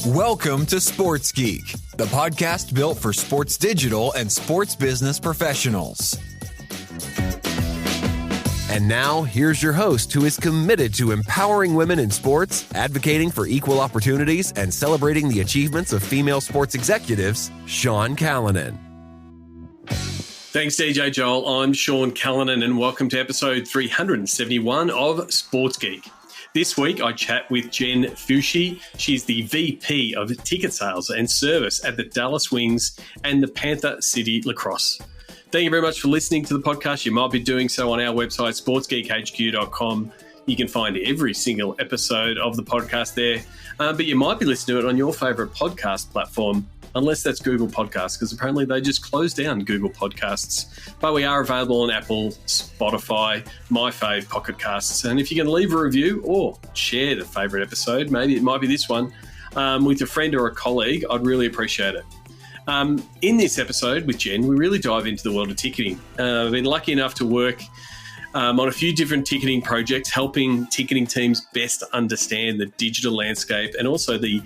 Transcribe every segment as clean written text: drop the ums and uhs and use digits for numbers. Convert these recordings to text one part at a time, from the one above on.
Welcome to Sports Geek, the podcast built for sports digital and sports business professionals. And now, here's your host who is committed to empowering women in sports, advocating for equal opportunities, and celebrating the achievements of female sports executives, Sean Callanan. Thanks, DJ Joel. I'm Sean Callanan, and welcome to episode 371 of Sports Geek. This week, I chat with Jen Fusci. She's the VP of Ticket Sales and Service at the Dallas Wings and the Panther City Lacrosse. Thank you very much for listening to the podcast. You might be doing so on our website, sportsgeekhq.com. You can find every single episode of the podcast there, but you might be listening to it on your favourite podcast platform, unless that's Google Podcasts, because apparently they just closed down Google Podcasts. But we are available on Apple, Spotify, My Fave, Pocket Casts. And if you can leave a review or share the favourite episode, maybe it might be this one, with a friend or a colleague, I'd really appreciate it. In this episode with Jen, we really dive into the world of ticketing. I've been lucky enough to work on a few different ticketing projects, helping ticketing teams best understand the digital landscape and also the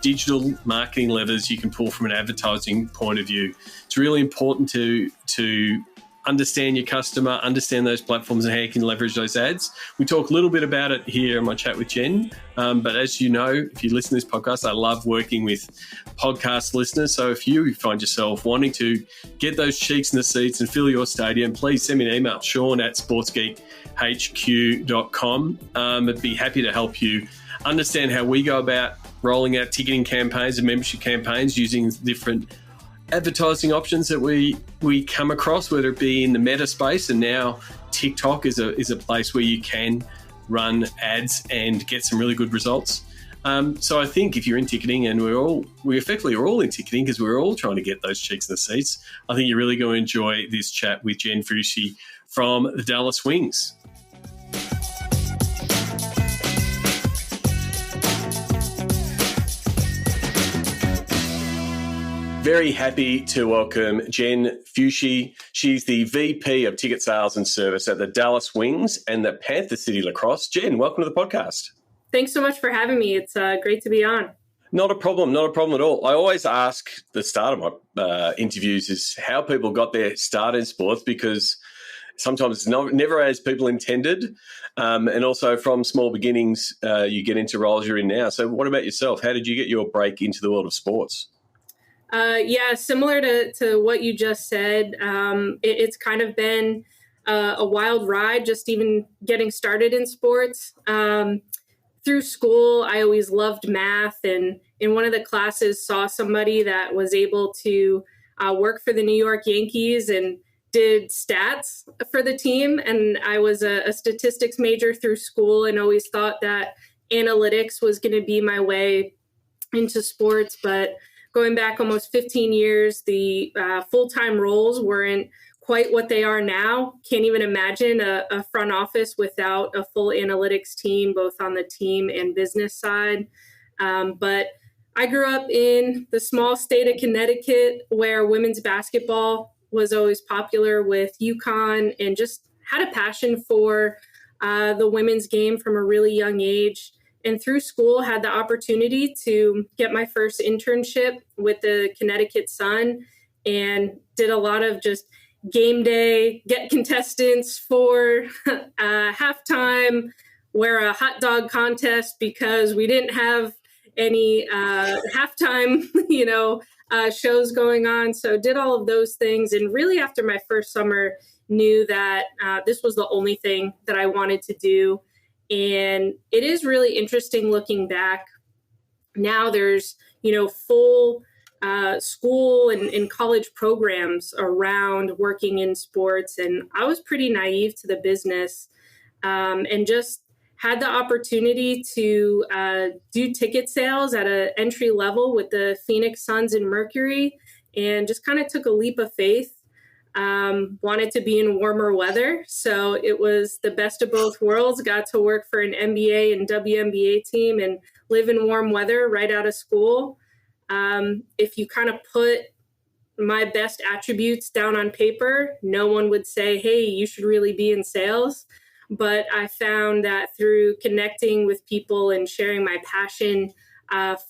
digital marketing levers you can pull from an advertising point of view. It's really important to understand your customer, understand those platforms and how you can leverage those ads. We talk a little bit about it here in my chat with Jen, but as you know, if you listen to this podcast, I love working with podcast listeners. So if you find yourself wanting to get those cheeks in the seats and fill your stadium, please send me an email, sean@sportsgeekhq.com. I'd be happy to help you understand how we go about rolling out ticketing campaigns and membership campaigns using different advertising options that we come across, whether it be in the meta space, and now TikTok is a place where you can run ads and get some really good results. So I think if you're in ticketing, and we effectively are all in ticketing because we're all trying to get those cheeks in the seats, I think you're really going to enjoy this chat with Jen Fusci from the Dallas Wings. Very happy to welcome Jen Fusci. She's the VP of Ticket Sales and Service at the Dallas Wings and the Panther City Lacrosse. Jen, welcome to the podcast. Thanks so much for having me. It's great to be on. Not a problem at all. I always ask the start of my interviews is how people got their start in sports, because sometimes it's never as people intended. And also from small beginnings, you get into roles you're in now. So what about yourself? How did you get your break into the world of sports? Similar to what you just said, it's kind of been a wild ride, just even getting started in sports. Through school, I always loved math, and in one of the classes saw somebody that was able to work for the New York Yankees and did stats for the team. And I was a statistics major through school and always thought that analytics was going to be my way into sports, but going back almost 15 years, the full-time roles weren't quite what they are now. Can't even imagine a front office without a full analytics team, both on the team and business side. But I grew up in the small state of Connecticut, where women's basketball was always popular with UConn, and just had a passion for the women's game from a really young age. And through school, had the opportunity to get my first internship with the Connecticut Sun, and did a lot of just game day, get contestants for halftime, wear a hot dog contest because we didn't have any halftime, shows going on. So did all of those things. And really after my first summer, knew that this was the only thing that I wanted to do. And it is really interesting looking back. Now there's, full school and college programs around working in sports. And I was pretty naive to the business, and just had the opportunity to do ticket sales at an entry level with the Phoenix Suns and Mercury, and just kind of took a leap of faith. Wanted to be in warmer weather. So it was the best of both worlds. Got to work for an NBA and WNBA team and live in warm weather right out of school. If you kind of put my best attributes down on paper, no one would say, hey, you should really be in sales. But I found that through connecting with people and sharing my passion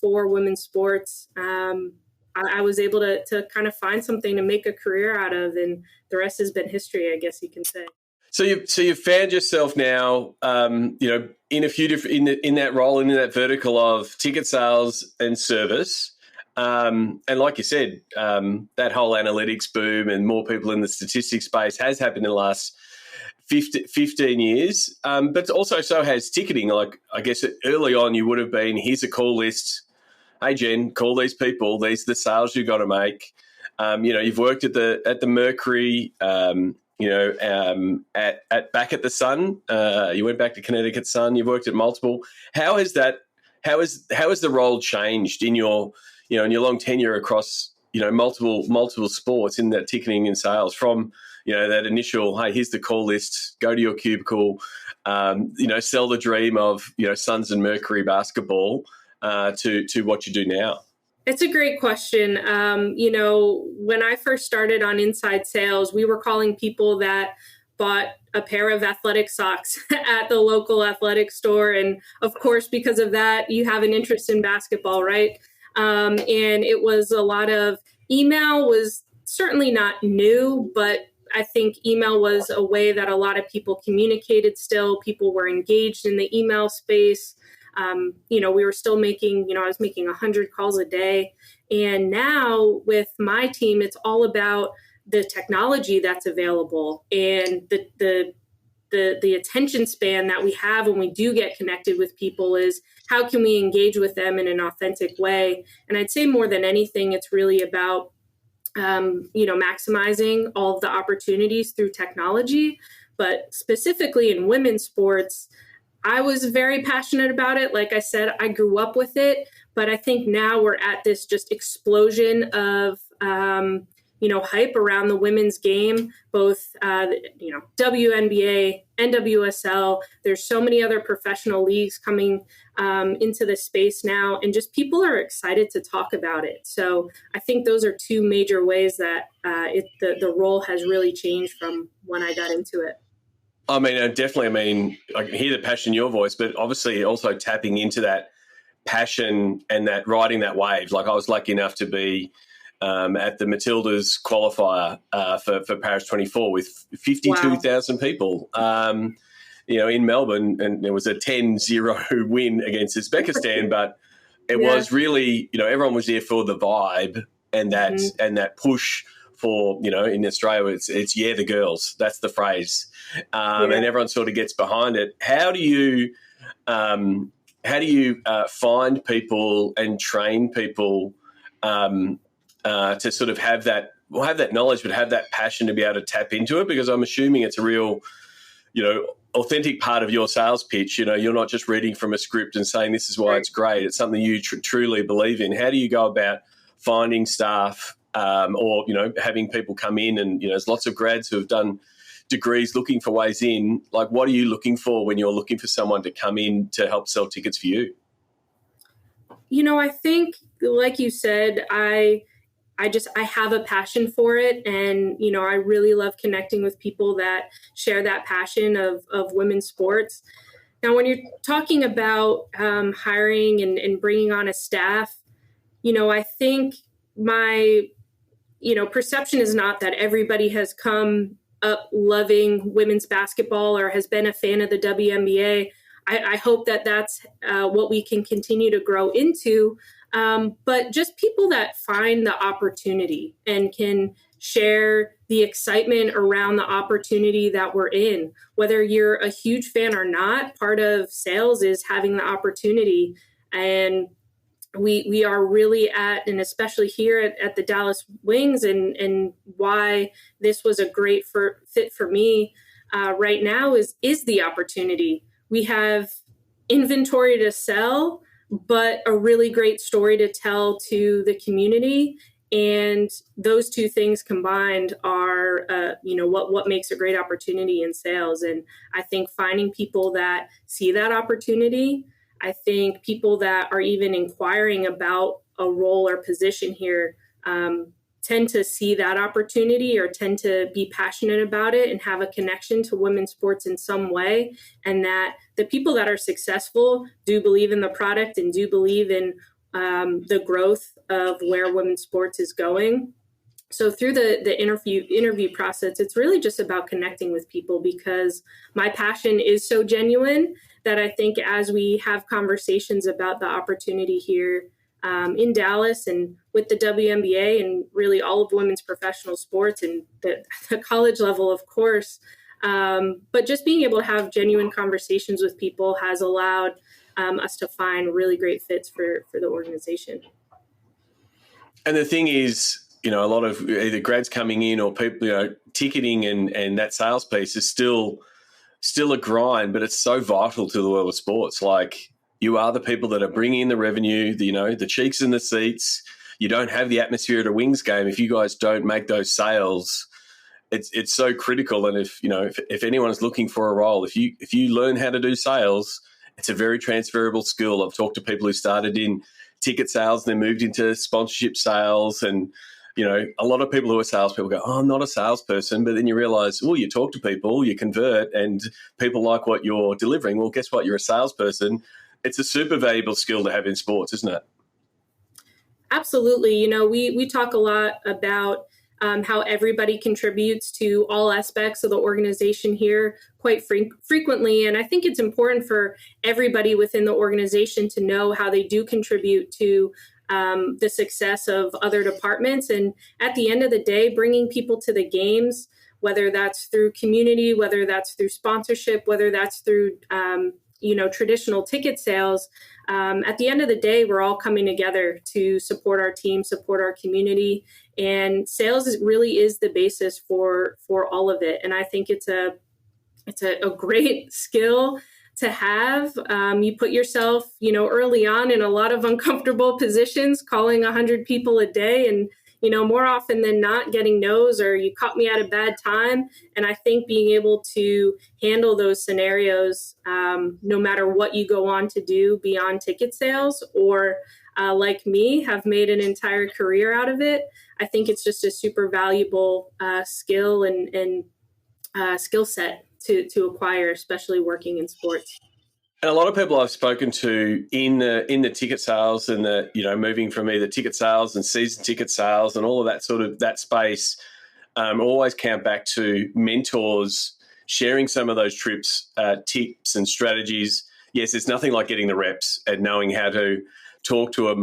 for women's sports. I was able to kind of find something to make a career out of, and the rest has been history, I guess you can say. So you've found yourself now, in a few different in that role in that vertical of ticket sales and service, and like you said, that whole analytics boom and more people in the statistics space has happened in the last 15 years, but also so has ticketing. Like I guess early on you would have been, here's a call list. Hey Jen, call these people. These are the sales you've got to make. You've worked at the Mercury. At back at the Sun, you went back to Connecticut Sun. You've worked at multiple. How has the role changed in your long tenure across multiple sports in that ticketing and sales from that initial, hey, here's the call list, go to your cubicle, sell the dream of Suns and Mercury basketball to what you do now? It's a great question. When I first started on inside sales, we were calling people that bought a pair of athletic socks at the local athletic store. And of course, because of that, you have an interest in basketball, right? And it was a lot of email was certainly not new, but I think email was a way that a lot of people communicated still. People were engaged in the email space. We were still making, I was making 100 calls a day. And now with my team, it's all about the technology that's available and the attention span that we have when we do get connected with people is how can we engage with them in an authentic way? And I'd say more than anything, it's really about, maximizing all of the opportunities through technology, but specifically in women's sports, I was very passionate about it. Like I said, I grew up with it, but I think now we're at this just explosion of, hype around the women's game, both, WNBA, NWSL. There's so many other professional leagues coming into the space now, and just people are excited to talk about it. So I think those are two major ways that the role has really changed from when I got into it. I mean, definitely. I mean, I can hear the passion in your voice, but obviously also tapping into that passion and that riding that wave. Like I was lucky enough to be at the Matildas qualifier for Paris 24 with 52,000 people, in Melbourne. And it was a 10-0 win against Uzbekistan, but it was really, everyone was there for the vibe and that push for, in Australia, it's the girls. That's the phrase. And everyone sort of gets behind it. How do you find people and train people to sort of have that knowledge, but have that passion to be able to tap into it? Because I'm assuming it's a real, authentic part of your sales pitch. You're not just reading from a script and saying this is why it's great. It's something you truly believe in. How do you go about finding staff or having people come in and, there's lots of grads who have done degrees looking for ways in. Like, what are you looking for when you're looking for someone to come in to help sell tickets for you? I think, like you said, I have a passion for it. And, I really love connecting with people that share that passion of women's sports. Now, when you're talking about hiring and bringing on a staff, I think my, perception is not that everybody has come up loving women's basketball or has been a fan of the WNBA. I hope that that's what we can continue to grow into. But just people that find the opportunity and can share the excitement around the opportunity that we're in. Whether you're a huge fan or not, part of sales is having the opportunity. And we are really at, and especially here at the Dallas Wings, and why this was a great fit for me right now is the opportunity. We have inventory to sell, but a really great story to tell to the community. And those two things combined are, what makes a great opportunity in sales. And I think finding people that see that opportunity, I think people that are even inquiring about a role or position here tend to see that opportunity or tend to be passionate about it and have a connection to women's sports in some way. And that the people that are successful do believe in the product and do believe in the growth of where women's sports is going. So through the interview process, it's really just about connecting with people, because my passion is so genuine that I think as we have conversations about the opportunity here in Dallas and with the WNBA and really all of women's professional sports and the college level, of course, but just being able to have genuine conversations with people has allowed us to find really great fits for the organization. And the thing is, a lot of either grads coming in or people, ticketing and that sales piece is still a grind, but it's so vital to the world of sports. Like, you are the people that are bringing in the revenue, the cheeks in the seats. You don't have the atmosphere at a Wings game if you guys don't make those sales. It's so critical. And if anyone is looking for a role, if you learn how to do sales, it's a very transferable skill. I've talked to people who started in ticket sales and then moved into sponsorship sales, and a lot of people who are salespeople go, "Oh, I'm not a salesperson," but then you realize, well, you talk to people, you convert, and people like what you're delivering. Well, guess what? You're a salesperson. It's a super valuable skill to have in sports, isn't it? Absolutely. We talk a lot about how everybody contributes to all aspects of the organization here quite frequently. And I think it's important for everybody within the organization to know how they do contribute to the success of other departments. And at the end of the day, bringing people to the games, whether that's through community, whether that's through sponsorship, whether that's through traditional ticket sales. At the end of the day, we're all coming together to support our team, support our community, and sales really is the basis for all of it. And I think it's a great skill to have. You put yourself, early on in a lot of uncomfortable positions, calling 100 people a day, and more often than not getting no's or you caught me at a bad time. And I think being able to handle those scenarios, no matter what you go on to do beyond ticket sales or like me, have made an entire career out of it. I think it's just a super valuable skill and skill set to acquire, especially working in sports. And a lot of people I've spoken to in the ticket sales and moving from either ticket sales and season ticket sales and all of that sort of that space, always count back to mentors sharing some of those tips and strategies. Yes, it's nothing like getting the reps and knowing how to talk to a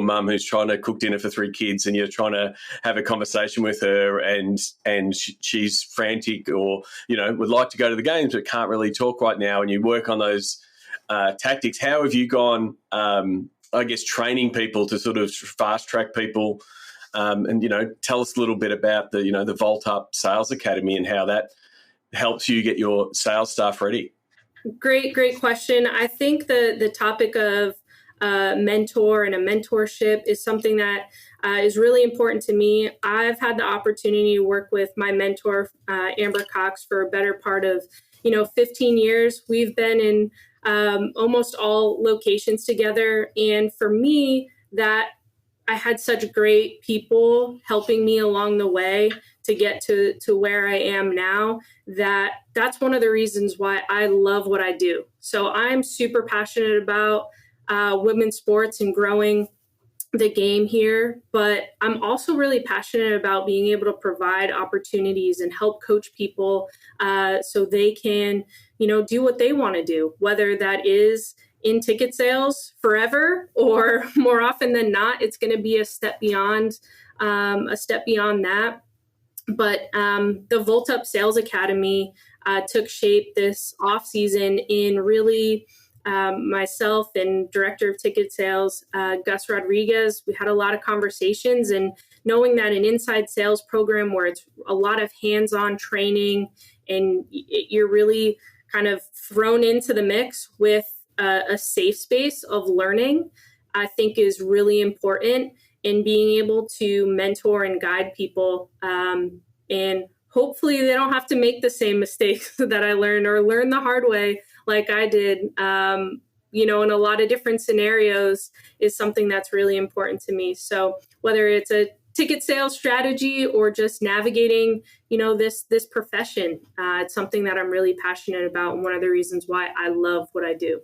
mum who's trying to cook dinner for 3 kids, and you're trying to have a conversation with her, and she's frantic or would like to go to the games but can't really talk right now, and you work on those tactics. How have you gone? I guess training people to sort of fast track people, and tell us a little bit about the Vault Up Sales Academy and how that helps you get your sales staff ready. Great question. I think the topic of mentor and a mentorship is something that is really important to me. I've had the opportunity to work with my mentor, Amber Cox, for a better part of 15 years. We've been in almost all locations together, and for me, that I had such great people helping me along the way to get to where I am now, that's one of the reasons why I love what I do. So I'm super passionate about women's sports and growing the game here, but I'm also really passionate about being able to provide opportunities and help coach people so they can, do what they want to do, whether that is in ticket sales forever, or more often than not, it's going to be a step beyond that. But the Vault Up Sales Academy took shape this off season in really myself and director of ticket sales, Gus Rodriguez. We had a lot of conversations, and knowing that an inside sales program where it's a lot of hands-on training and you're really kind of thrown into the mix with a safe space of learning, I think is really important in being able to mentor and guide people. And hopefully they don't have to make the same mistakes that I learned or learn the hard way like I did, in a lot of different scenarios is something that's really important to me. So whether it's a ticket sales strategy or just navigating, this profession, it's something that I'm really passionate about, and one of the reasons why I love what I do.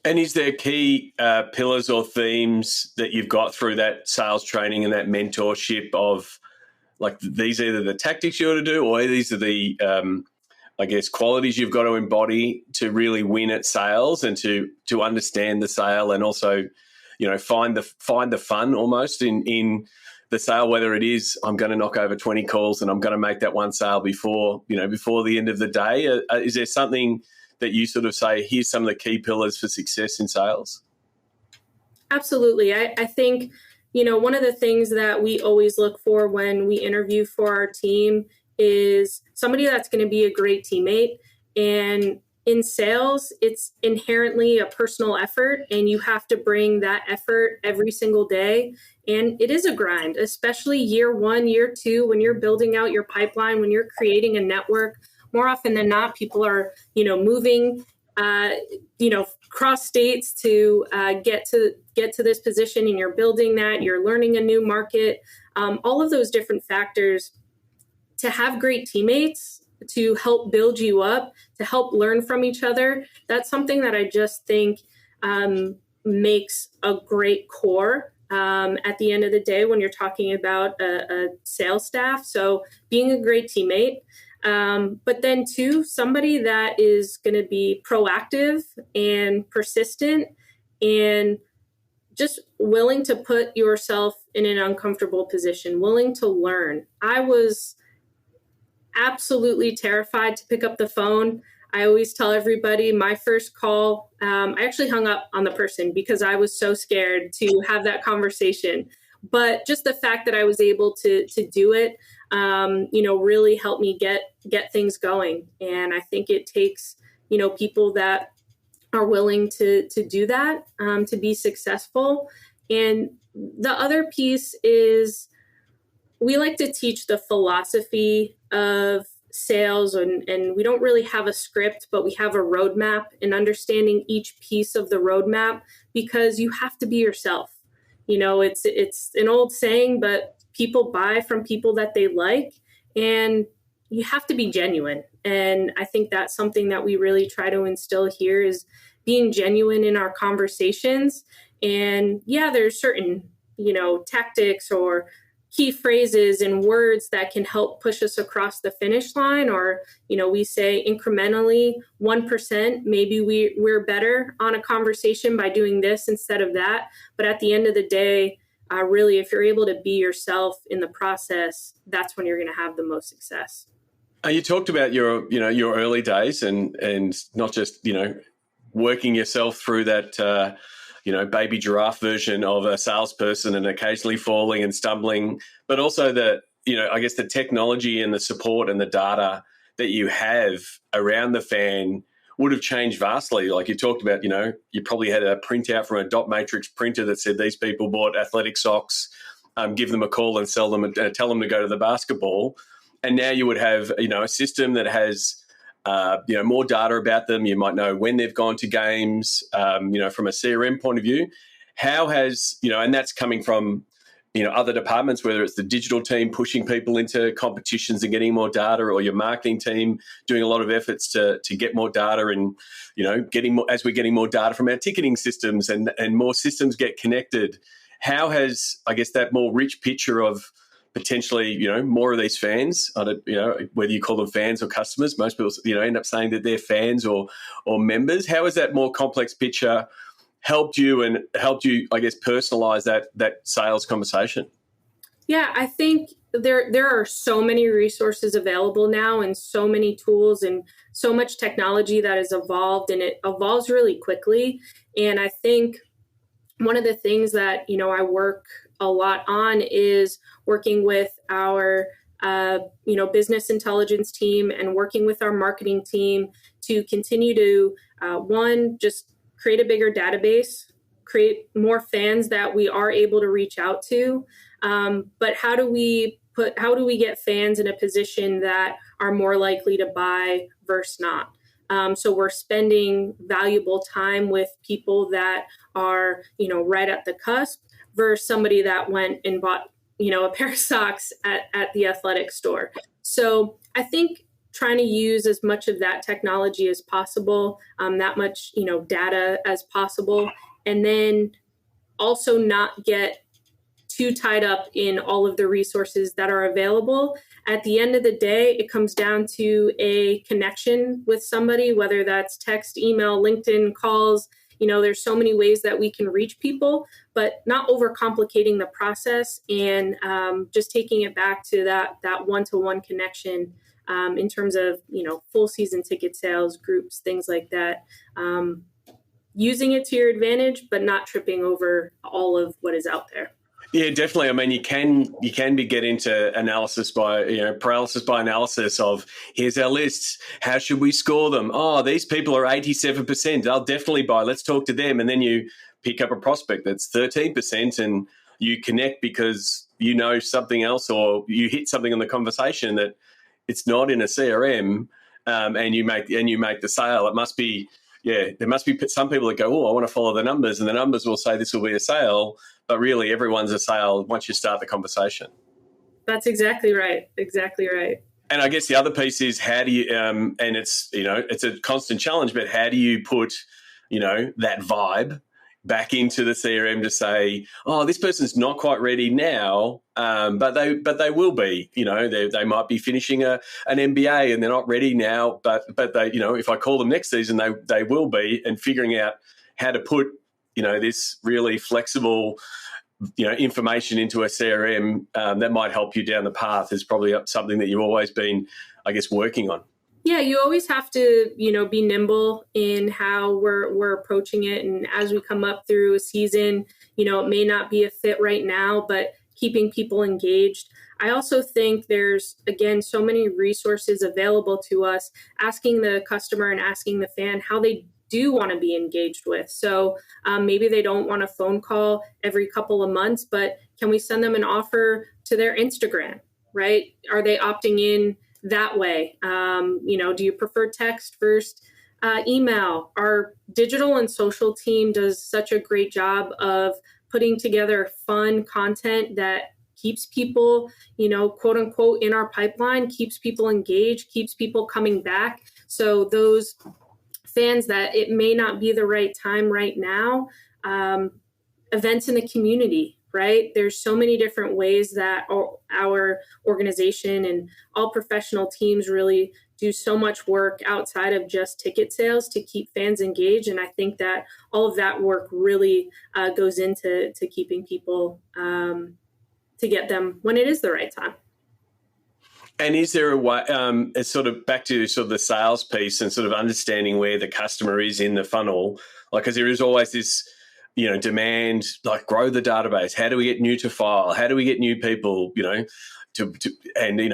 And is there key pillars or themes that you've got through that sales training and that mentorship of, like, these are either the tactics you ought to do, or these are the, I guess, qualities you've got to embody to really win at sales and to understand the sale, and also, find the fun almost in the sale, whether it is I'm going to knock over 20 calls and I'm going to make that one sale before the end of the day. Is there something that you sort of say, here's some of the key pillars for success in sales? Absolutely. I think, one of the things that we always look for when we interview for our team is somebody that's going to be a great teammate. And in sales, it's inherently a personal effort, and you have to bring that effort every single day. And it is a grind, especially year 1, year 2, when you're building out your pipeline, when you're creating a network. More often than not, people are, moving, cross states to get to this position, and you're building that. You're learning a new market. All of those different factors. To have great teammates to help build you up, to help learn from each other, that's something that I just think makes a great core at the end of the day when you're talking about a sales staff. So being a great teammate. But then too, somebody that is going to be proactive and persistent and just willing to put yourself in an uncomfortable position, willing to learn. I was absolutely terrified to pick up the phone. I always tell everybody my first call, I actually hung up on the person because I was so scared to have that conversation. But just the fact that I was able to do it, really helped me get things going. And I think it takes, people that are willing to do that, to be successful. And the other piece is we like to teach the philosophy of sales, and we don't really have a script, but we have a roadmap, and understanding each piece of the roadmap, because you have to be yourself. It's an old saying, but people buy from people that they like, and you have to be genuine. And I think that's something that we really try to instill here, is being genuine in our conversations. And yeah, there's certain, tactics or key phrases and words that can help push us across the finish line, or, we say incrementally 1%, maybe we're better on a conversation by doing this instead of that. But at the end of the day, really, if you're able to be yourself in the process, that's when you're going to have the most success. You talked about your early days and not just, working yourself through that, baby giraffe version of a salesperson and occasionally falling and stumbling, but also I guess the technology and the support and the data that you have around the fan would have changed vastly. Like you talked about, you probably had a printout from a dot matrix printer that said these people bought athletic socks, give them a call and sell them, tell them to go to the basketball. And now you would have, a system that has, more data about them. You might know when they've gone to games, from a CRM point of view. How has, and that's coming from, other departments, whether it's the digital team pushing people into competitions and getting more data, or your marketing team doing a lot of efforts to get more data, and, getting more, as we're getting more data from our ticketing systems and more systems get connected. How has, I guess, that more rich picture of potentially, more of these fans, whether you call them fans or customers, most people, end up saying that they're fans or members. How has that more complex picture helped you, I guess, personalize that sales conversation? Yeah, I think there are so many resources available now, and so many tools, and so much technology that has evolved, and it evolves really quickly. And I think one of the things that, I work a lot on is working with our, business intelligence team, and working with our marketing team to continue to, just create a bigger database, create more fans that we are able to reach out to. But how do we get fans in a position that are more likely to buy versus not? So we're spending valuable time with people that are, right at the cusp, versus somebody that went and bought, a pair of socks at the athletic store. So I think trying to use as much of that technology as possible, that much, data as possible, and then also not get too tied up in all of the resources that are available. At the end of the day, it comes down to a connection with somebody, whether that's text, email, LinkedIn, calls. There's so many ways that we can reach people, but not overcomplicating the process, and just taking it back to that one-to-one connection in terms of, full season ticket sales, groups, things like that. Using it to your advantage, but not tripping over all of what is out there. Yeah, definitely. I mean, you can get into analysis by, paralysis by analysis of, here's our lists. How should we score them? Oh, these people are 87%. I'll definitely buy. Let's talk to them. And then you pick up a prospect that's 13% and you connect because you know something else, or you hit something in the conversation that it's not in a CRM, and you make the sale. It must be, there must be some people that go, oh, I want to follow the numbers, and the numbers will say this will be a sale. But really, everyone's a sale once you start the conversation. That's exactly right. Exactly right. And I guess the other piece is, how do you, and it's, it's a constant challenge, but how do you put, that vibe back into the CRM to say, oh, this person's not quite ready now, but they will be, they might be finishing an MBA and they're not ready now, but they, if I call them next season, they will be, and figuring out how to put, this really flexible, information into a CRM that might help you down the path is probably something that you've always been, I guess, working on. Yeah, you always have to, be nimble in how we're approaching it. And as we come up through a season, it may not be a fit right now, but keeping people engaged. I also think there's, again, so many resources available to us, asking the customer and asking the fan how they do want to be engaged with. So maybe they don't want a phone call every couple of months, but can we send them an offer to their Instagram, right? Are they opting in that way? Do you prefer text first, email? Our digital and social team does such a great job of putting together fun content that keeps people, quote unquote, in our pipeline, keeps people engaged, keeps people coming back. So those fans that it may not be the right time right now, events in the community, right? There's so many different ways that our organization and all professional teams really do so much work outside of just ticket sales to keep fans engaged. And I think that all of that work really goes into keeping people, to get them when it is the right time. And is there a way, it's sort of back to sort of the sales piece and sort of understanding where the customer is in the funnel, because there is always this, demand, like grow the database. How do we get new to file? How do we get new people, and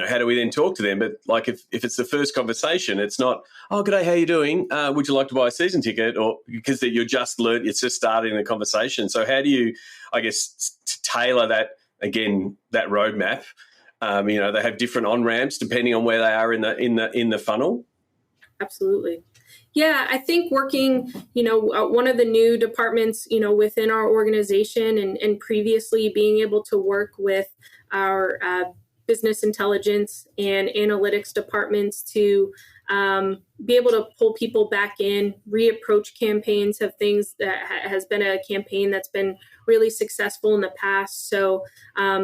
how do we then talk to them? But like if it's the first conversation, it's not, oh, g'day, how you doing? Would you like to buy a season ticket? Or because you're just learned, it's just starting the conversation. So how do you, I guess, tailor that, again, that roadmap? They have different on-ramps depending on where they are in the funnel. Absolutely. Yeah, I think working, one of the new departments, within our organization and previously being able to work with our business intelligence and analytics departments to be able to pull people back in, reapproach campaigns has been a campaign that's been really successful in the past. So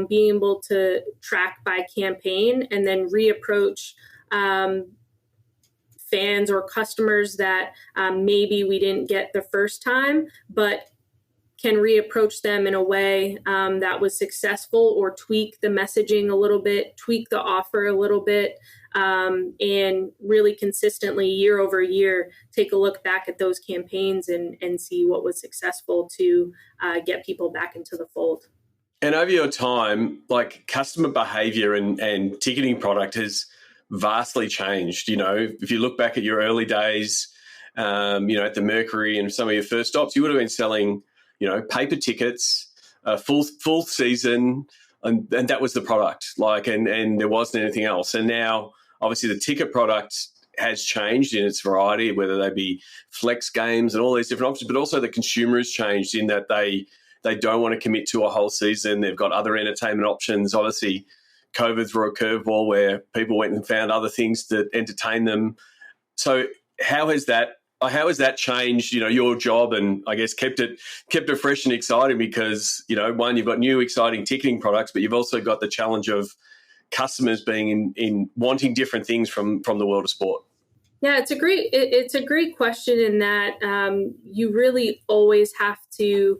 being able to track by campaign and then reapproach fans or customers that maybe we didn't get the first time, but can reapproach them in a way that was successful, or tweak the messaging a little bit, tweak the offer a little bit, and really consistently year over year, take a look back at those campaigns and see what was successful to get people back into the fold. And over your time, like customer behavior and ticketing product has vastly changed. If you look back at your early days, at the Mercury and some of your first stops, you would have been selling, paper tickets, full season, and that was the product. And there wasn't anything else. And now, obviously, the ticket product has changed in its variety, whether they be flex games and all these different options, but also the consumer has changed in that they don't want to commit to a whole season. They've got other entertainment options. Obviously, COVID threw a curveball where people went and found other things to entertain them. So how has that changed, your job, and I guess kept it fresh and exciting? Because, one, you've got new exciting ticketing products, but you've also got the challenge of customers being in wanting different things from the world of sport. Yeah, it's a great question in that you really always have to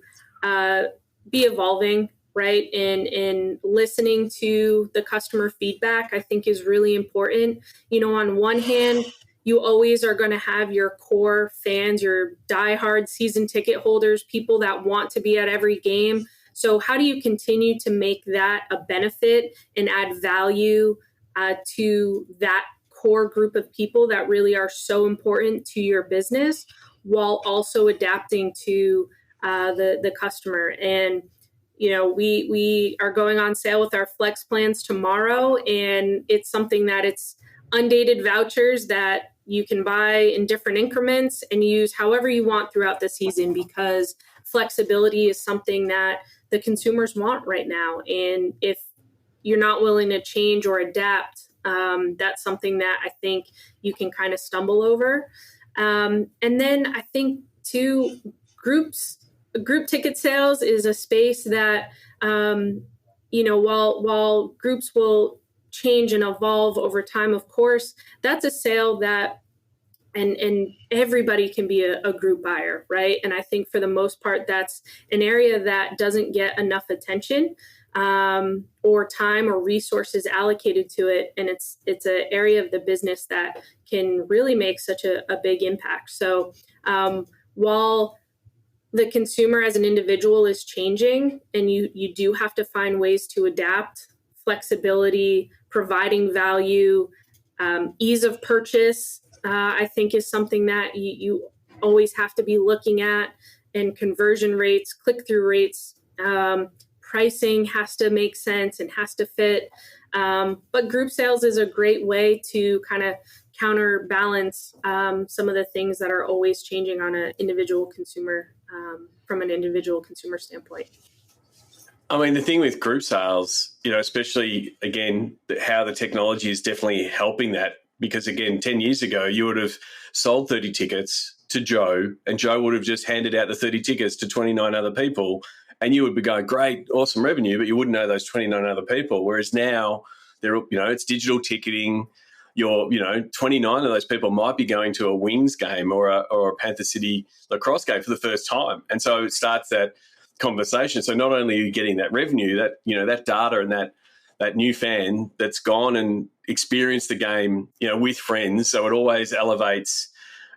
be evolving, right? And listening to the customer feedback, I think, is really important. On one hand, you always are going to have your core fans, your diehard season ticket holders, people that want to be at every game. So how do you continue to make that a benefit and add value to that core group of people that really are so important to your business, while also adapting to the customer? And we are going on sale with our flex plans tomorrow, and it's something that it's undated vouchers that you can buy in different increments and use however you want throughout the season, because flexibility is something that the consumers want right now. And if you're not willing to change or adapt, that's something that I think you can kind of stumble over. And then I think too, group ticket sales is a space that, while groups will change and evolve over time, of course, that's a sale that and everybody can be a group buyer, right? And I think for the most part, that's an area that doesn't get enough attention or time or resources allocated to it. And it's an area of the business that can really make such a big impact. So while the consumer as an individual is changing, and you do have to find ways to adapt, flexibility, providing value, ease of purchase, I think is something that you always have to be looking at, and conversion rates, click-through rates, pricing has to make sense and has to fit. But group sales is a great way to kind of counterbalance some of the things that are always changing on an individual consumer, from an individual consumer standpoint. I mean, the thing with group sales, especially, again, how the technology is definitely helping that. Because, again, 10 years ago, you would have sold 30 tickets to Joe, and Joe would have just handed out the 30 tickets to 29 other people, and you would be going, great, awesome revenue, but you wouldn't know those 29 other people. Whereas now, it's digital ticketing. 29 of those people might be going to a Wings game or a Panther City lacrosse game for the first time. And so it starts that conversation. So not only are you getting that revenue, that data and that new fan that's gone and experienced the game, with friends. So it always elevates,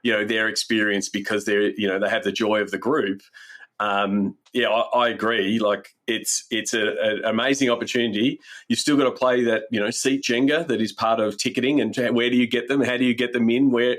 their experience because they have the joy of the group. I agree. Like it's an amazing opportunity. You've still got to play that, seat Jenga that is part of ticketing, and where do you get them? How do you get them in? Where,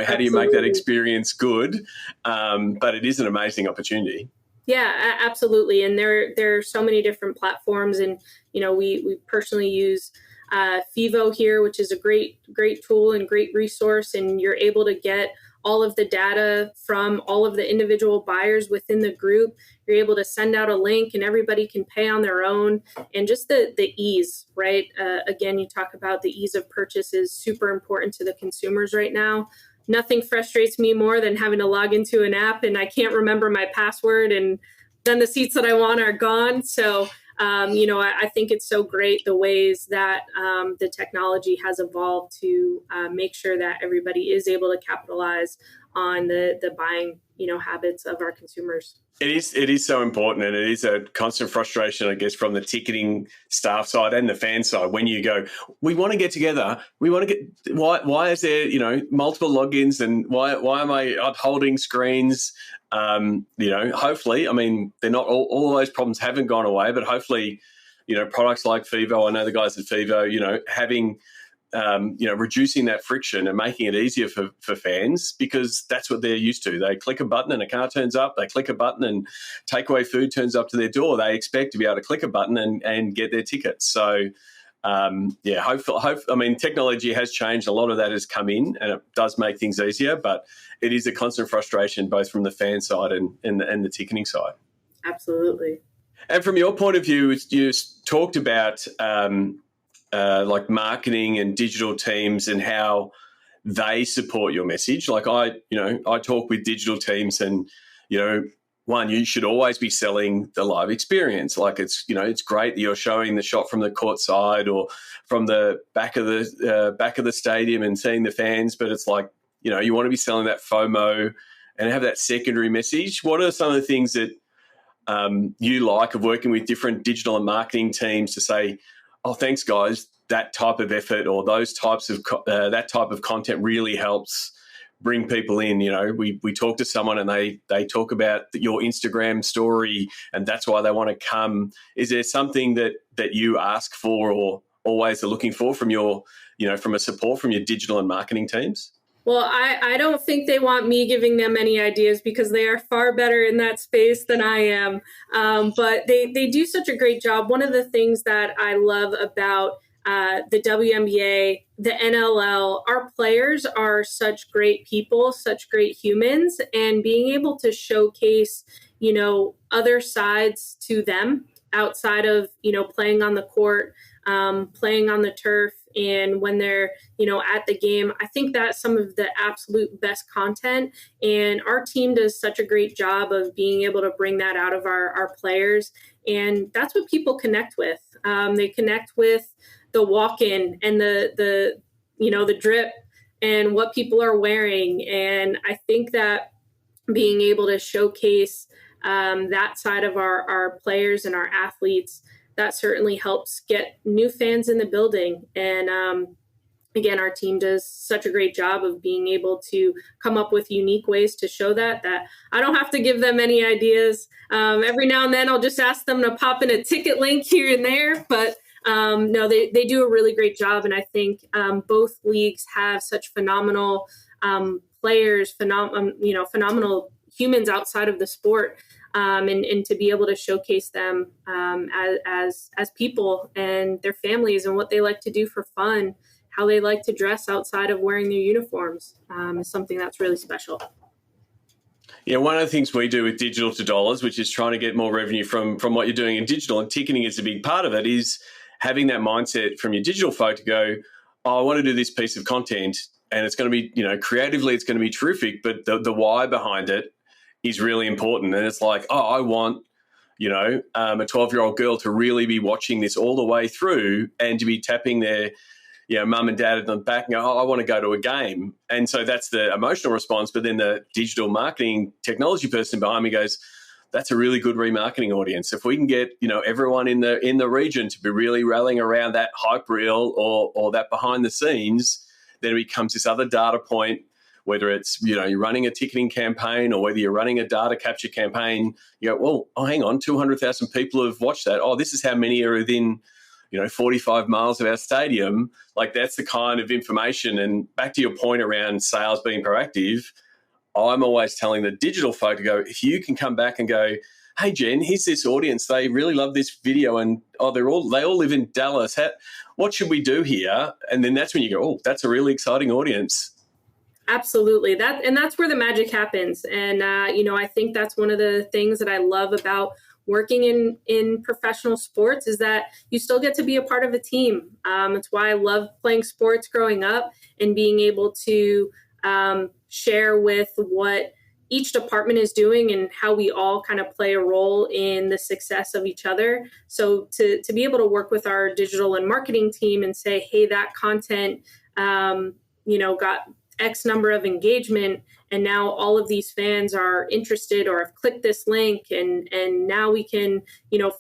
how do you make that experience good? But it is an amazing opportunity. Yeah, absolutely. And there are so many different platforms, and we personally use Fivo here, which is a great tool and great resource, and you're able to get all of the data from all of the individual buyers within the group. You're able to send out a link and everybody can pay on their own, and just the ease, right? Again, you talk about the ease of purchase is super important to the consumers right now. Nothing frustrates me more than having to log into an app and I can't remember my password, and then the seats that I want are gone. So, I think it's so great the ways that the technology has evolved to make sure that everybody is able to capitalize on the buying, habits of our consumers. It is so important, and it is a constant frustration, I guess, from the ticketing staff side and the fan side. When you go, we want to get together, why is there, multiple logins, and why am I upholding screens? Hopefully, I mean, they're not all those problems haven't gone away, but hopefully, products like Fivo, I know the guys at Fivo, having reducing that friction and making it easier for fans, because that's what they're used to. They click a button and a car turns up. They click a button and takeaway food turns up to their door. They expect to be able to click a button and get their tickets. So, hopefully, technology has changed. A lot of that has come in, and it does make things easier, but it is a constant frustration both from the fan side and the ticketing side. Absolutely. And from your point of view, you talked about like marketing and digital teams and how they support your message. Like I talk with digital teams and, one, you should always be selling the live experience. Like it's great that you're showing the shot from the court side or from the back of the stadium and seeing the fans, but it's like, you want to be selling that FOMO and have that secondary message. What are some of the things that you like of working with different digital and marketing teams to say, oh, thanks guys, that type of effort or those types of that type of content really helps bring people in? We talk to someone and they talk about your Instagram story and that's why they want to come. Is there something that you ask for or always are looking for from your, from a support from your digital and marketing teams? Well, I don't think they want me giving them any ideas because they are far better in that space than I am. But they do such a great job. One of the things that I love about the WNBA, the NLL, our players are such great people, such great humans, and being able to showcase, other sides to them outside of, playing on the court, playing on the turf, and when they're, at the game, I think that's some of the absolute best content. And our team does such a great job of being able to bring that out of our players. And that's what people connect with. They connect with the walk-in and the drip and what people are wearing. And I think that being able to showcase that side of our players and our athletes, that certainly helps get new fans in the building. And again, our team does such a great job of being able to come up with unique ways to show that I don't have to give them any ideas. Every now and then I'll just ask them to pop in a ticket link here and there, but no, they do a really great job. And I think both leagues have such phenomenal players, phenomenal humans outside of the sport. And to be able to showcase them as people and their families and what they like to do for fun, how they like to dress outside of wearing their uniforms is something that's really special. Yeah, one of the things we do with Digital to Dollars, which is trying to get more revenue from what you're doing in digital, and ticketing is a big part of it, is having that mindset from your digital folk to go, oh, I want to do this piece of content and it's going to be, creatively it's going to be terrific, but the why behind it is really important. And it's like, oh, I want, a 12-year-old girl to really be watching this all the way through and to be tapping their, mum and dad at the back and go, oh, I want to go to a game. And so that's the emotional response. But then the digital marketing technology person behind me goes, that's a really good remarketing audience. If we can get, everyone in the region to be really rallying around that hype reel or that behind the scenes, then it becomes this other data point. Whether it's, you're running a ticketing campaign or whether you're running a data capture campaign, you go, well, oh, hang on, 200,000 people have watched that. Oh, this is how many are within, 45 miles of our stadium. Like that's the kind of information. And back to your point around sales being proactive, I'm always telling the digital folk to go, if you can come back and go, hey, Jen, here's this audience. They really love this video and, they all live in Dallas. What should we do here? And then that's when you go, oh, that's a really exciting audience. Absolutely. That's where the magic happens. And, I think that's one of the things that I love about working in professional sports is that you still get to be a part of a team. It's why I love playing sports growing up and being able to share with what each department is doing and how we all kind of play a role in the success of each other. So to be able to work with our digital and marketing team and say, hey, that content, got X number of engagement, and now all of these fans are interested or have clicked this link, and now we can,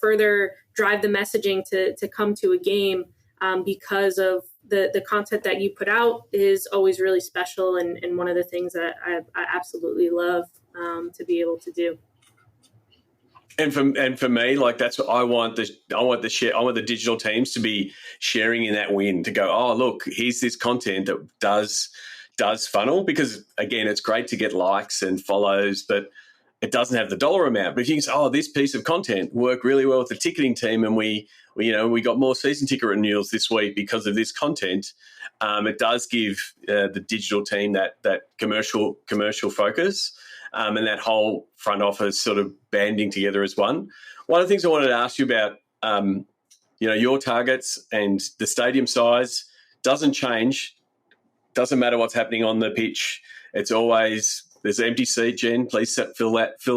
further drive the messaging to come to a game because of the content that you put out is always really special and one of the things that I absolutely love to be able to do. And for me, like that's what I want the digital teams to be sharing in that win, to go, oh, look, here's this content that does funnel, because again, it's great to get likes and follows, but it doesn't have the dollar amount. But if you can say, oh, this piece of content worked really well with the ticketing team and we got more season ticket renewals this week because of this content, it does give the digital team that commercial focus and that whole front office sort of banding together as one. One of the things I wanted to ask you about your targets and the stadium size doesn't change. Doesn't matter what's happening on the pitch. It's always, there's an empty seat, Jen. Please fill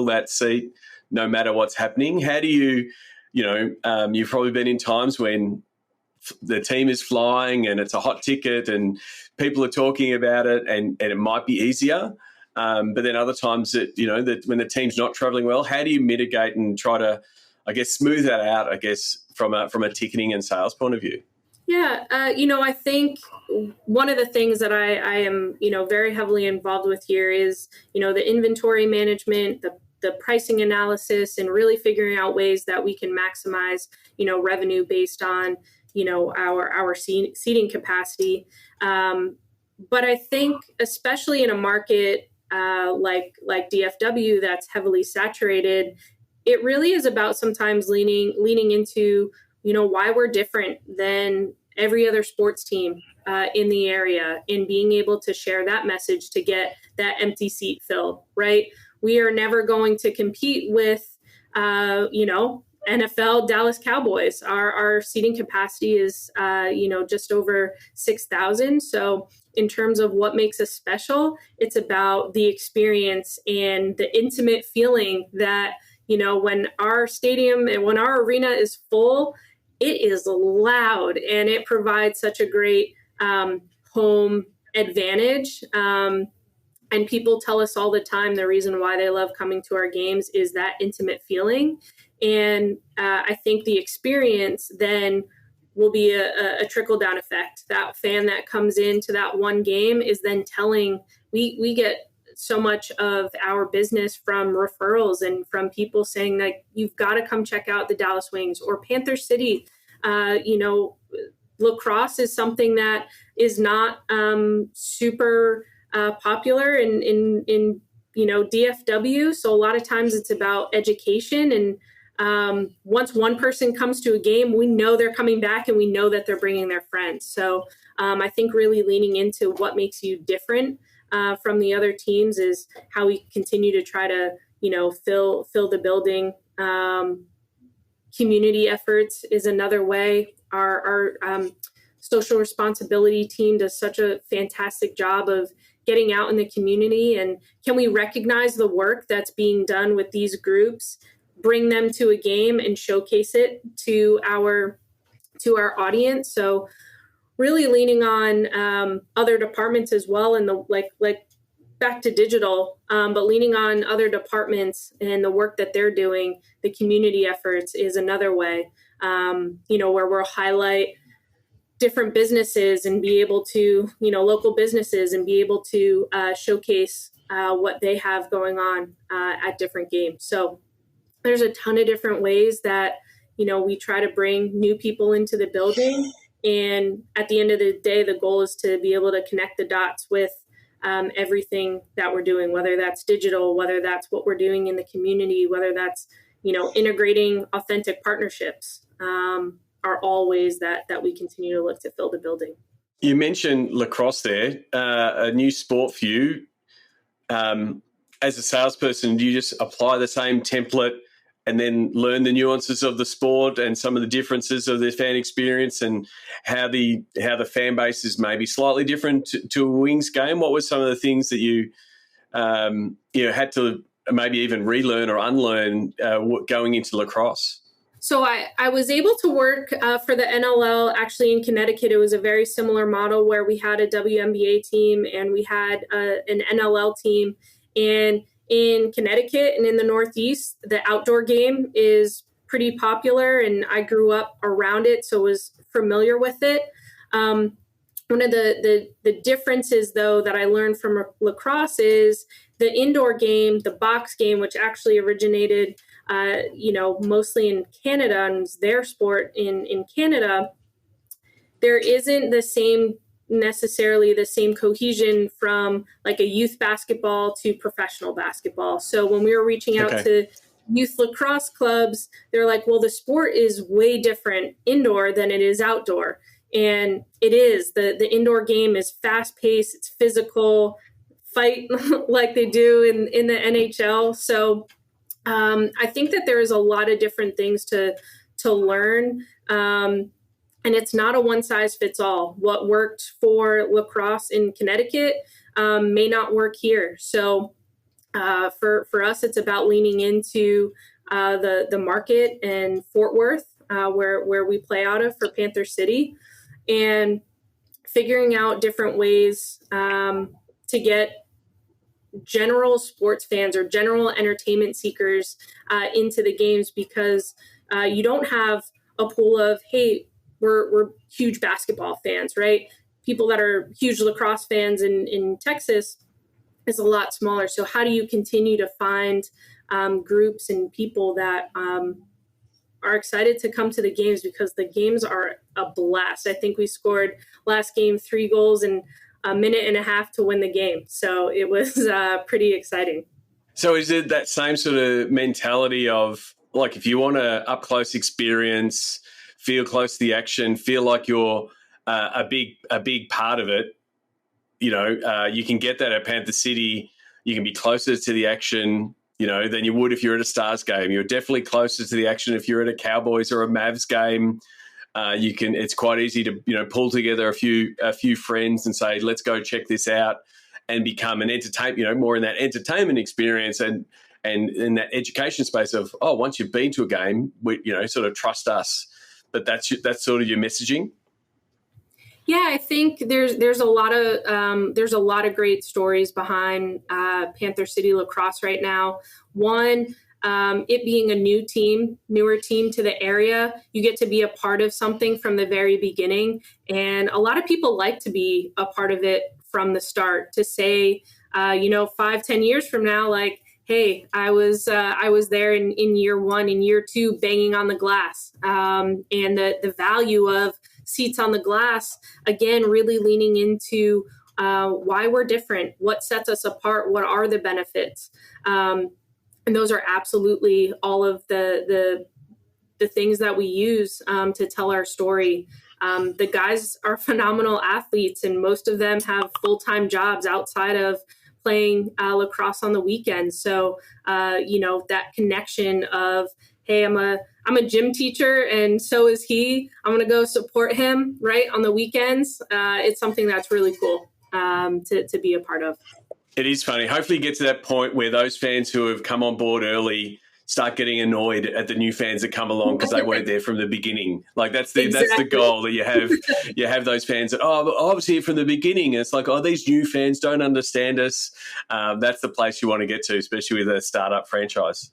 that seat, no matter what's happening. How do you, you've probably been in times when the team is flying and it's a hot ticket and people are talking about it and it might be easier. But then other times that, that when the team's not traveling well, how do you mitigate and try to, smooth that out, from a ticketing and sales point of view? Yeah. I think one of the things that I am, very heavily involved with here is, the inventory management, the pricing analysis, and really figuring out ways that we can maximize, revenue based on, our seating capacity. But I think especially in a market like DFW that's heavily saturated, it really is about sometimes leaning into, why we're different than every other sports team in the area, and being able to share that message to get that empty seat filled, right? We are never going to compete with, NFL Dallas Cowboys. Our seating capacity is, just over 6,000. So in terms of what makes us special, it's about the experience and the intimate feeling that, when our stadium and when our arena is full, it is loud and it provides such a great home advantage. And people tell us all the time the reason why they love coming to our games is that intimate feeling. And I think the experience then will be a trickle-down effect. That fan that comes into that one game is then telling, we get so much of our business from referrals and from people saying, like, you've got to come check out the Dallas Wings or Panther City. Lacrosse is something that is not super popular in DFW. So a lot of times it's about education. And once one person comes to a game, we know they're coming back and we know that they're bringing their friends. So I think really leaning into what makes you different from the other teams is how we continue to try to, fill the building. Community efforts is another way. Our social responsibility team does such a fantastic job of getting out in the community. And can we recognize the work that's being done with these groups, bring them to a game and showcase it to our audience? So really leaning on other departments as well, and the like back to digital, but leaning on other departments and the work that they're doing, the community efforts is another way, where we'll highlight different businesses and be able to, local businesses and be able to showcase what they have going on at different games. So there's a ton of different ways that, we try to bring new people into the building. And at the end of the day, the goal is to be able to connect the dots with everything that we're doing, whether that's digital, whether that's what we're doing in the community, whether that's, integrating authentic partnerships, are all ways that we continue to look to fill the building. You mentioned lacrosse there, a new sport for you. As a salesperson, do you just apply the same template and then learn the nuances of the sport and some of the differences of the fan experience and how the fan base is maybe slightly different to a Wings game? What were some of the things that you had to maybe even relearn or unlearn going into lacrosse? So I was able to work for the NLL actually in Connecticut. It was a very similar model where we had a WNBA team and we had an NLL team. And in Connecticut and in the Northeast, the outdoor game is pretty popular, and I grew up around it, so was familiar with it. One of the differences, though, that I learned from lacrosse is the indoor game, the box game, which actually originated, mostly in Canada and was their sport in Canada. There isn't necessarily the same cohesion from like a youth basketball to professional basketball. So when we were reaching out to youth lacrosse clubs, they're like, well, the sport is way different indoor than it is outdoor. And it is. The indoor game is fast paced, it's physical, fight like they do in the NHL. So I think that there is a lot of different things to to learn. And it's not a one size fits all. What worked for lacrosse in Connecticut may not work here. So for us, it's about leaning into the market in Fort Worth, where we play out of for Panther City, and figuring out different ways to get general sports fans or general entertainment seekers into the games, because you don't have a pool of, hey, we're huge basketball fans, right? People that are huge lacrosse fans in Texas is a lot smaller. So how do you continue to find groups and people that are excited to come to the games, because the games are a blast. I think we scored last game 3 goals in a minute and a half to win the game. So it was pretty exciting. So is it that same sort of mentality of, like, if you want an up-close experience, feel close to the action, feel like you're a big part of it, you can get that at Panther City. You can be closer to the action, than you would if you're at a Stars game. You're definitely closer to the action if you're at a Cowboys or a Mavs game. It's quite easy to, pull together a few friends and say, let's go check this out, and become an entertainment, more in that entertainment experience and in that education space of, once you've been to a game, sort of trust us. But that's sort of your messaging. Yeah, I think there's a lot of great stories behind Panther City Lacrosse right now. One, it being a newer team to the area, you get to be a part of something from the very beginning, and a lot of people like to be a part of it from the start. To say, 5-10 years from now, like, hey, I was there in year 1, in year 2, banging on the glass, and the value of seats on the glass, again, really leaning into why we're different, what sets us apart, what are the benefits. And those are absolutely all of the things that we use to tell our story. The guys are phenomenal athletes, and most of them have full-time jobs outside of playing lacrosse on the weekends. So, that connection of, hey, I'm a gym teacher and so is he. I'm going to go support him right on the weekends. It's something that's really cool to be a part of. It is funny. Hopefully you get to that point where those fans who have come on board early start getting annoyed at the new fans that come along because they weren't there from the beginning. Like that's the goal, that you have those fans that, I was here from the beginning. And it's like, these new fans don't understand us. That's the place you want to get to, especially with a startup franchise.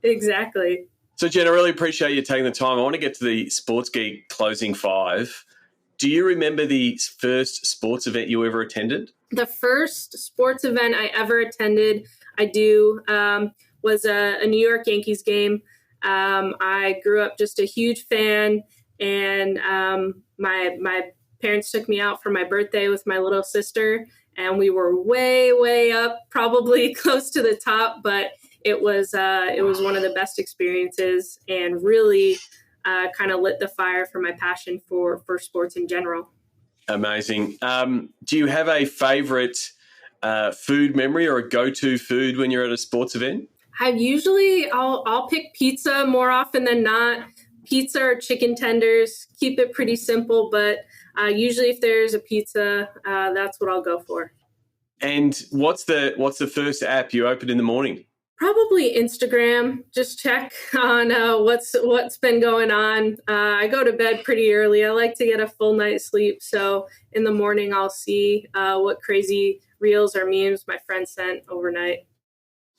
Exactly. So, Jen, I really appreciate you taking the time. I want to get to the Sports Geek closing 5. Do you remember the first sports event you ever attended? The first sports event I ever attended, I do, was a New York Yankees game. I grew up just a huge fan, and my parents took me out for my birthday with my little sister, and we were way, way up, probably close to the top, but it was one of the best experiences, and really kind of lit the fire for my passion for sports in general. Amazing. Do you have a favorite food memory or a go-to food when you're at a sports event? I'll pick pizza more often than not. Pizza or chicken tenders. Keep it pretty simple, but usually if there's a pizza, that's what I'll go for. And what's the first app you open in the morning? Probably Instagram. Just check on what's been going on. I go to bed pretty early. I like to get a full night's sleep. So in the morning, I'll see what crazy reels or memes my friend sent overnight.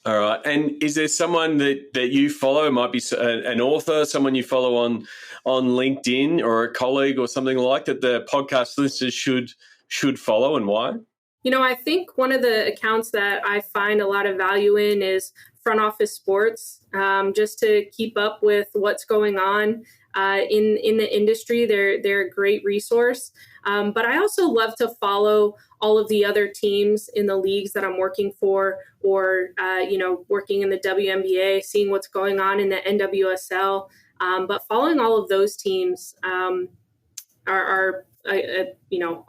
All right. And is there someone that you follow? It might be an author, someone you follow on LinkedIn, or a colleague or something like that the podcast listeners should follow, and why? I think one of the accounts that I find a lot of value in is Front Office Sports, just to keep up with what's going on in the industry. They're a great resource. But I also love to follow all of the other teams in the leagues that I'm working for, or, working in the WNBA, seeing what's going on in the NWSL. But following all of those teams are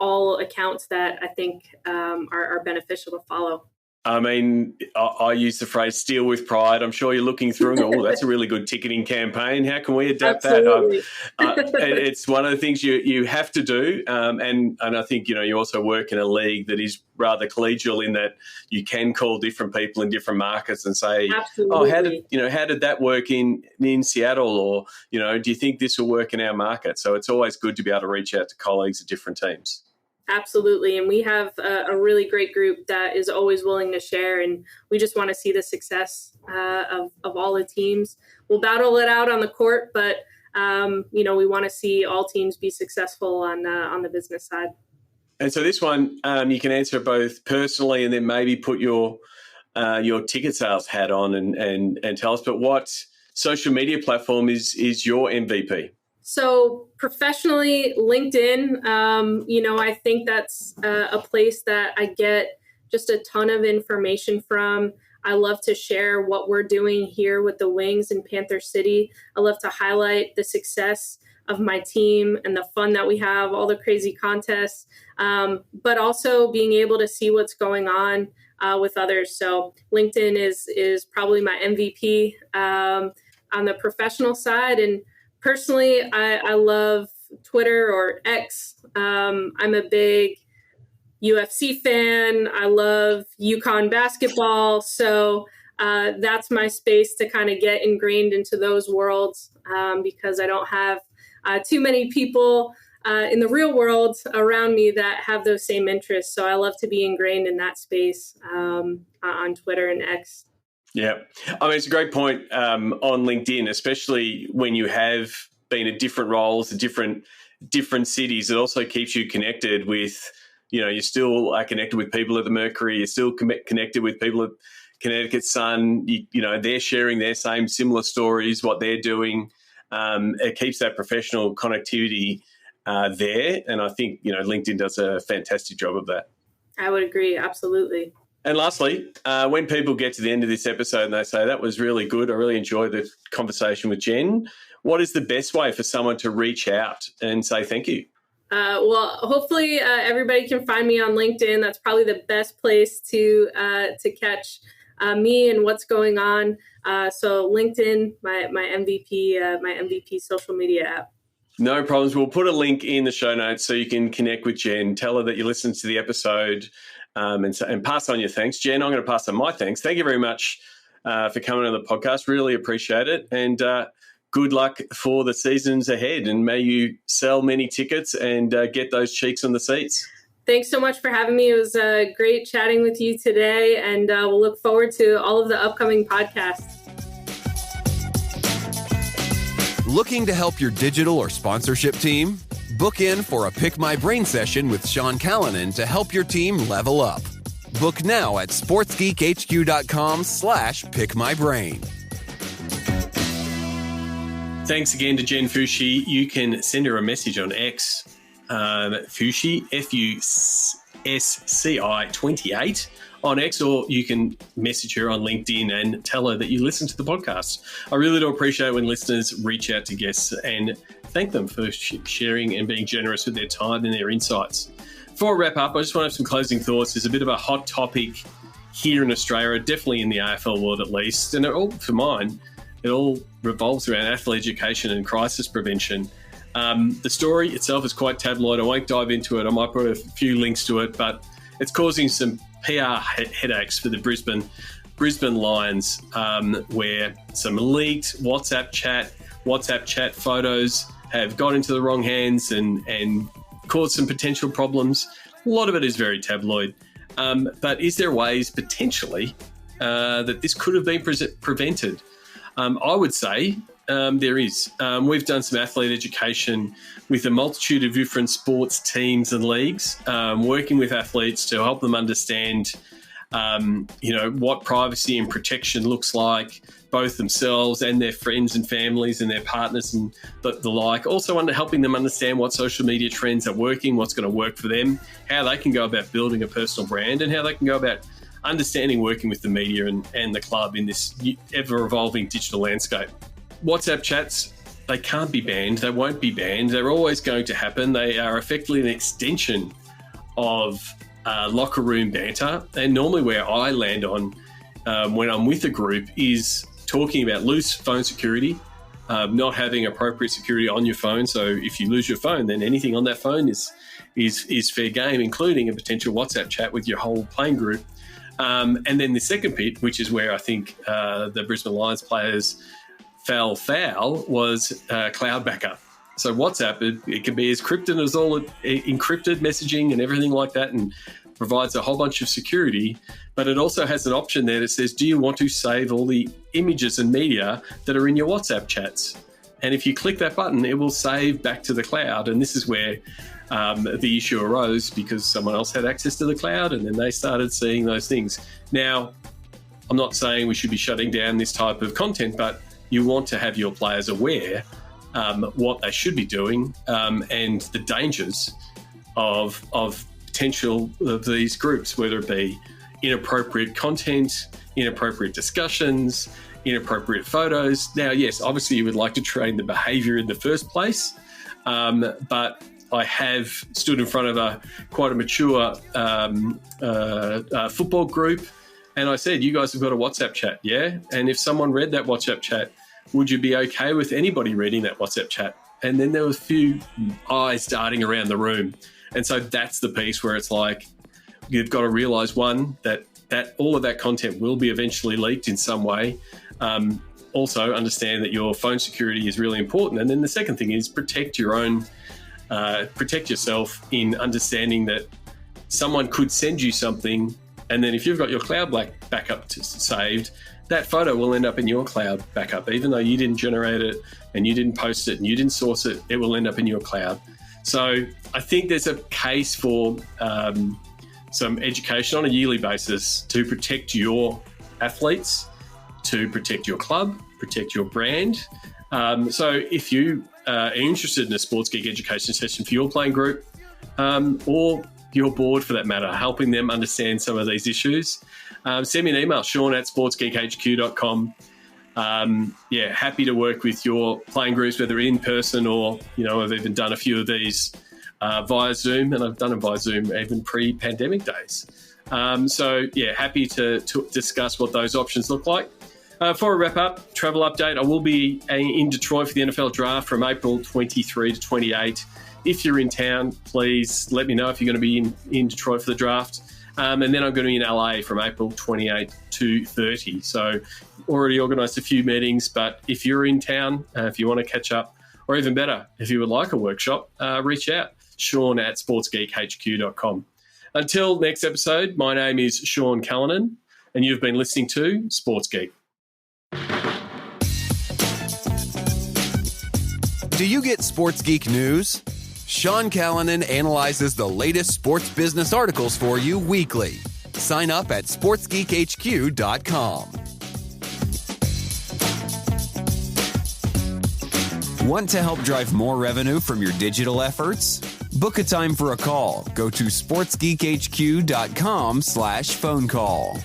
all accounts that I think are beneficial to follow. I mean, I use the phrase "steal with pride." I'm sure you're looking through and go, "Oh, that's a really good ticketing campaign. How can we adapt Absolutely. that?" It's one of the things you have to do, and I think you also work in a league that is rather collegial in that you can call different people in different markets and say, Absolutely. "Oh, how did that work in Seattle?" Or do you think this will work in our market? So it's always good to be able to reach out to colleagues at different teams. Absolutely. And we have a really great group that is always willing to share. And we just want to see the success of all the teams. We'll battle it out on the court, but, we want to see all teams be successful on the business side. And so this one, you can answer both personally and then maybe put your ticket sales hat on and tell us. But what social media platform is your MVP? So professionally, LinkedIn, I think that's a place that I get just a ton of information from. I love to share what we're doing here with the Wings in Panther City. I love to highlight the success of my team and the fun that we have, all the crazy contests, but also being able to see what's going on with others. So LinkedIn is probably my MVP on the professional side. And personally, I love Twitter or X. I'm a big UFC fan. I love UConn basketball. So that's my space to kind of get ingrained into those worlds because I don't have too many people in the real world around me that have those same interests. So I love to be ingrained in that space on Twitter and X. Yeah. I mean, it's a great point on LinkedIn, especially when you have been at different roles, at different cities. It also keeps you connected with, you still are connected with people at the Mercury. You're still connected with people at Connecticut Sun. They're sharing their similar stories, what they're doing. It keeps that professional connectivity there. And I think, LinkedIn does a fantastic job of that. I would agree. Absolutely. And lastly, when people get to the end of this episode and they say, that was really good, I really enjoyed the conversation with Jen, what is the best way for someone to reach out and say thank you? Well, hopefully everybody can find me on LinkedIn. That's probably the best place to catch me and what's going on. So LinkedIn, my MVP social media app. No problems. We'll put a link in the show notes so you can connect with Jen. Tell her that you listened to the episode and pass on your thanks. Jen, I'm going to pass on my thanks. Thank you very much for coming on the podcast. Really appreciate it. And good luck for the seasons ahead. And may you sell many tickets and get those cheeks on the seats. Thanks so much for having me. It was great chatting with you today. And we'll look forward to all of the upcoming podcasts. Looking to help your digital or sponsorship team? Book in for a Pick My Brain session with Sean Callanan to help your team level up. Book now at sportsgeekhq.com/pickmybrain. Thanks again to Jen Fusci. You can send her a message on X, Fusci, FUSCI28 on X, or you can message her on LinkedIn and tell her that you listen to the podcast. I really do appreciate when listeners reach out to guests and thank them for sharing and being generous with their time and their insights. Before I wrap up, I just want to have some closing thoughts. There's a bit of a hot topic here in Australia, definitely in the AFL world at least, and it all revolves around athlete education and crisis prevention. The story itself is quite tabloid. I won't dive into it. I might put a few links to it, but it's causing some PR headaches for the Brisbane Lions, where some leaked WhatsApp chat photos have got into the wrong hands and caused some potential problems. A lot of it is very tabloid. But is there ways potentially that this could have been prevented? I would say there is. We've done some athlete education with a multitude of different sports teams and leagues, working with athletes to help them understand, what privacy and protection looks like, both themselves and their friends and families and their partners and the like. Also helping them understand what social media trends are working, what's going to work for them, how they can go about building a personal brand, and how they can go about understanding working with the media and the club in this ever-evolving digital landscape. WhatsApp chats, they can't be banned. They won't be banned. They're always going to happen. They are effectively an extension of locker room banter. And normally where I land on when I'm with a group is talking about loose phone security, not having appropriate security on your phone. So if you lose your phone, then anything on that phone is fair game, including a potential WhatsApp chat with your whole playing group. And then the second bit, which is where I think the Brisbane Lions players fell foul, was cloud backup. So WhatsApp, it can be as encrypted as all encrypted messaging and everything like that, and provides a whole bunch of security. But it also has an option there that says, do you want to save all the images and media that are in your WhatsApp chats? And if you click that button, it will save back to the cloud. And this is where the issue arose, because someone else had access to the cloud and then they started seeing those things. Now, I'm not saying we should be shutting down this type of content, but you want to have your players aware what they should be doing and the dangers of potential of these groups, whether it be inappropriate content, inappropriate discussions, inappropriate photos. Now, yes, obviously you would like to train the behaviour in the first place, but I have stood in front of quite a mature football group, and I said, you guys have got a WhatsApp chat, yeah? And if someone read that WhatsApp chat, would you be okay with anybody reading that WhatsApp chat? And then there was a few eyes darting around the room. And so that's the piece where it's like, you've got to realise, one, that all of that content will be eventually leaked in some way. Also, understand that your phone security is really important. And then the second thing is protect yourself in understanding that someone could send you something, and then if you've got your cloud backup saved, that photo will end up in your cloud backup. Even though you didn't generate it and you didn't post it and you didn't source it, it will end up in your cloud. So I think there's a case for some education on a yearly basis to protect your athletes, to protect your club, protect your brand. So if you are interested in a Sports Geek education session for your playing group, or your board for that matter, helping them understand some of these issues, send me an email, Sean@sportsgeekhq.com. Happy to work with your playing groups, whether in person or, I've even done a few of these via Zoom, and I've done them via Zoom even pre-pandemic days. Happy to discuss what those options look like. For a wrap-up, travel update, I will be in Detroit for the NFL Draft from April 23 to 28. If you're in town, please let me know if you're going to be in Detroit for the draft. And then I'm going to be in LA from April 28 to 30. So already organised a few meetings, but if you're in town, if you want to catch up, or even better, if you would like a workshop, reach out, Sean@sportsgeekhq.com. Until next episode, my name is Sean Callanan, and you've been listening to Sports Geek. Do you get Sports Geek news? Sean Callanan analyzes the latest sports business articles for you weekly. Sign up at sportsgeekhq.com. Want to help drive more revenue from your digital efforts? Book a time for a call. Go to sportsgeekhq.com/phone call.